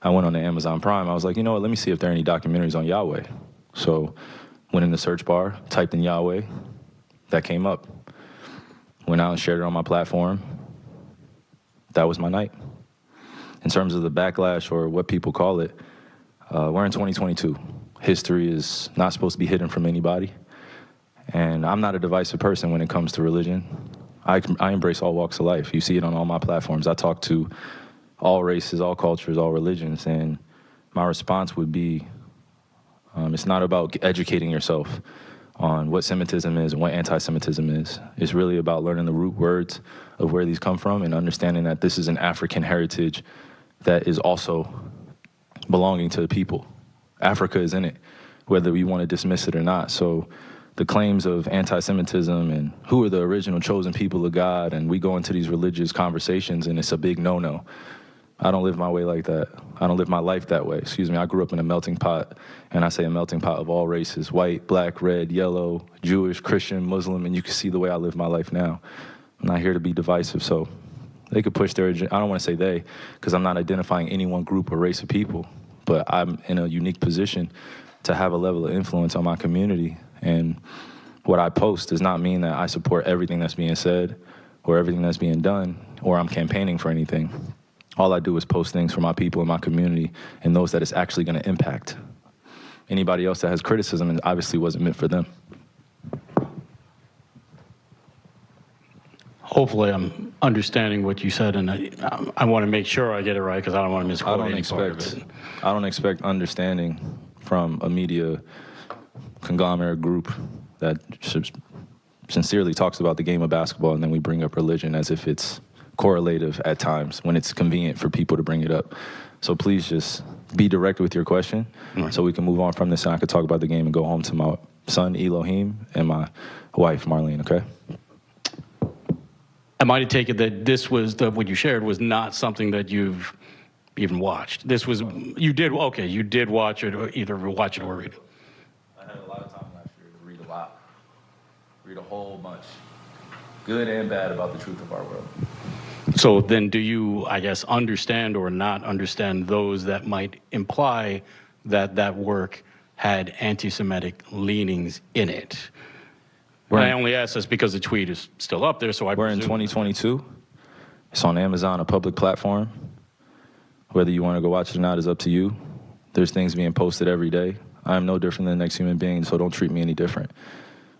I went on to Amazon Prime. I was like, you know what, let me see if there are any documentaries on Yahweh. So went in the search bar, typed in Yahweh, that came up. Went out and shared it on my platform. That was my night. In terms of the backlash, or what people call it, we're in 2022. History is not supposed to be hidden from anybody. And I'm not a divisive person when it comes to religion. I embrace all walks of life. You see it on all my platforms. I talk to all races, all cultures, all religions, and my response would be, it's not about educating yourself on what Semitism is and what anti-Semitism is. It's really about learning the root words of where these come from and understanding that this is an African heritage that is also belonging to the people. Africa is in it, whether we want to dismiss it or not. So the claims of anti-Semitism and who are the original chosen people of God, and we go into these religious conversations and it's a big no-no. I don't live my way like that. I don't live my life that way. Excuse me, I grew up in a melting pot, and I say a melting pot of all races, white, black, red, yellow, Jewish, Christian, Muslim, and you can see the way I live my life now. I'm not here to be divisive, so they could push their agenda. I don't want to say they, because I'm not identifying any one group or race of people, but I'm in a unique position to have a level of influence on my community, and what I post does not mean that I support everything that's being said or everything that's being done, or I'm campaigning for anything. All I do is post things for my people in my community and those that it's actually going to impact. Anybody else that has criticism, it obviously wasn't meant for them. Hopefully I'm understanding what you said, and I want to make sure I get it right because I don't want to misquote any part of it. I don't expect understanding from a media conglomerate group that sincerely talks about the game of basketball, and then we bring up religion as if it's correlative at times when it's convenient for people to bring it up. So please just be direct with your question so we can move on from this and I could talk about the game and go home to my son Elohim and my wife Marlene, okay? Am I to take it that this was, what you shared was not something that you've even watched? This was, you did watch it, or either watch it or read it. I had a lot of time last year to read a lot. Read a whole bunch. Good and bad about the truth of our world. So then do you, I guess, understand or not understand those that might imply that that work had anti-Semitic leanings in it? I only ask this because the tweet is still up there, so we're in 2022. It's on Amazon, a public platform. Whether you want to go watch it or not is up to you. There's things being posted every day. I am no different than the next human being, so don't treat me any different.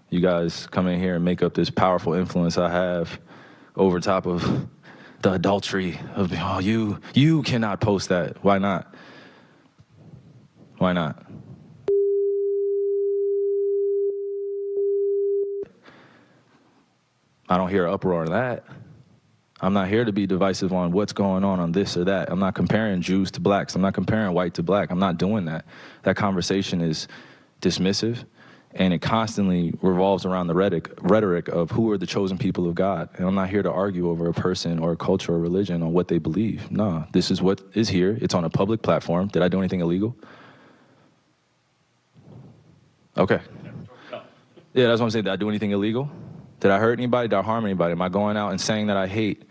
You guys come in here and make up this powerful influence I have over top of the adultery of, oh, you cannot post that. Why not? Why not? I don't hear an uproar on that. I'm not here to be divisive on what's going on this or that. I'm not comparing Jews to blacks. I'm not comparing white to black. I'm not doing that. That conversation is dismissive, and it constantly revolves around the rhetoric of who are the chosen people of God. And I'm not here to argue over a person or a culture or religion on what they believe. No, this is what is here. It's on a public platform. Did I do anything illegal? Okay. Yeah, that's what I'm saying. Did I do anything illegal? Did I hurt anybody? Did I harm anybody? Am I going out and saying that I hate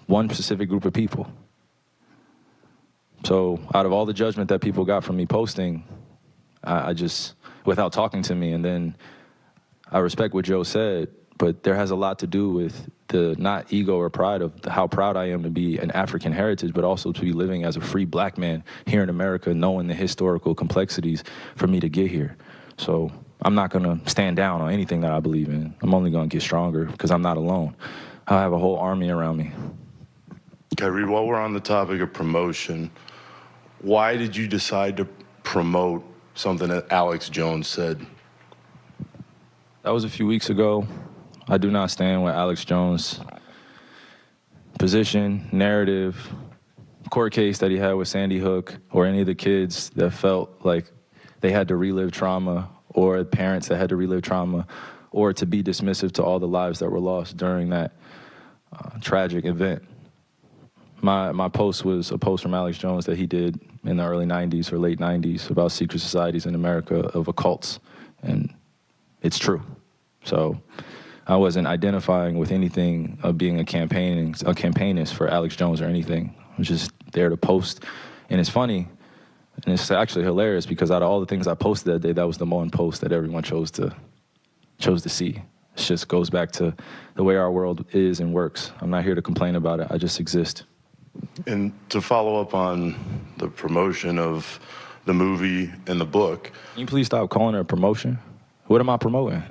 one specific group of people? So out of all the judgment that people got from me posting, I just, without talking to me, and then I respect what Joe said, but there has a lot to do with the not ego or pride of how proud I am to be an African heritage, but also to be living as a free black man here in America, knowing the historical complexities for me to get here. So I'm not going to stand down on anything that I believe in. I'm only going to get stronger because I'm not alone. I have a whole army around me. KYRIE, while we're on the topic of promotion, why did you decide to promote something that Alex Jones said? That was a few weeks ago. I do not stand with Alex Jones' position, narrative, court case that he had with Sandy Hook, or any of the kids that felt like they had to relive trauma, or parents that had to relive trauma, or to be dismissive to all the lives that were lost during that tragic event. My post was a post from Alex Jones that he did in the early 90s or late 90s about secret societies in America of occults, and it's true. So I wasn't identifying with anything of being a campaignist for Alex Jones or anything. I was just there to post. And it's funny, And it's actually hilarious because out of all the things I posted that day, that was the one post that everyone chose to see. It just goes back to the way our world is and works. I'm not here to complain about it. I just exist. And to follow up on the promotion of the movie and the book. Can you please stop calling it a promotion? What am I promoting?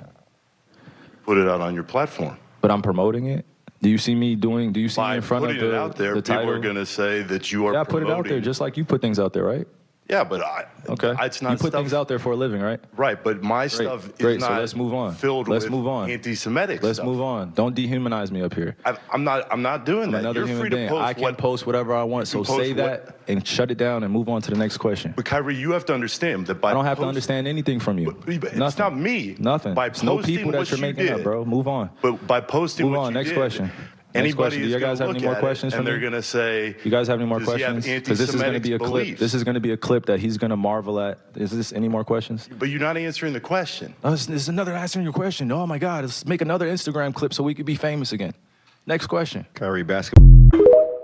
Put it out on your platform. But I'm promoting it? Do you see me me in front of putting it out there, the people title? are going to say that you are Yeah, I put it out there just like you put things out there, right? Yeah, but it's not. You put stuff, things out there for a living, right? Right, but my stuff is not so let's move on. filled let's with move on. anti-Semitic Let's stuff. move on. Don't dehumanize me up here. I'm not doing that. Another You're human free being. to post I can post whatever I want. So say that and shut it down and move on to the next question. But Kyrie, you have to understand that by I don't have to understand anything from you. It's Nothing. not me. Nothing. By It's no people that you're making up, bro. Move on. But by posting Move what on. you Next did, question. Anybody Do is you going guys to have look any more at questions it, for and me? they're going to say, You guys have any more does he have questions? Because this is going to be a clip. beliefs? This is going to be a clip that he's going to marvel at. Is this any more questions? But you're not answering the question. Oh, this is another answering your question. Oh my God, let's make another Instagram clip so we could be famous again. Next question. KYRIE basketball.